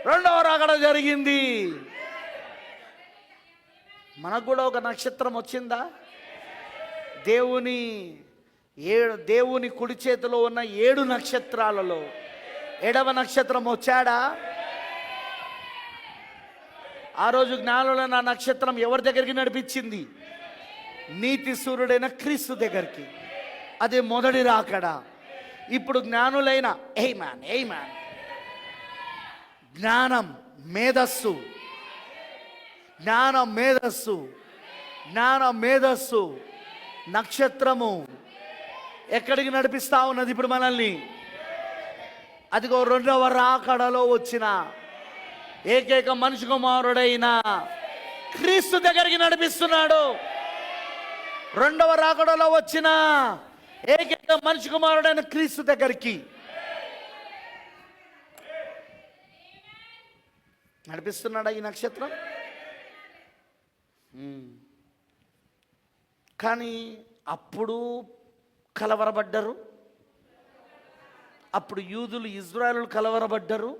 రెండవ రాకడ జరిగింది. మనకు కూడా ఒక నక్షత్రం వచ్చిందా? దేవుని కుడి చేతిలో ఉన్న 7 నక్షత్రాలలో 7వ నక్షత్రం వచ్చాడా? ఆ రోజు జ్ఞానులైన ఆ నక్షత్రం ఎవరి దగ్గరికి నడిపించింది? నీతి సూర్యుడైన క్రీస్తు దగ్గరికి. అదే మొదటి రాకడ. ఇప్పుడు జ్ఞానులైన జ్ఞానం మేధస్సు నక్షత్రము ఎక్కడికి నడిపిస్తా ఉన్నది ఇప్పుడు మనల్ని? అదిగో రెండవ రాకడలో వచ్చిన ఏకైక మనిషి కుమారుడైన క్రీస్తు దగ్గరికి నడిపిస్తున్నాడు. రెండవ రాకడలో వచ్చిన ఏకైక మనిషి కుమారుడైన క్రీస్తు దగ్గరికి నడిపిస్తున్నాడా ఈ నక్షత్రం? కానీ అప్పుడు కలవరపడ్డారు. అప్పుడు యూదులు, ఇజ్రాయేలు కలవరపడ్డారు.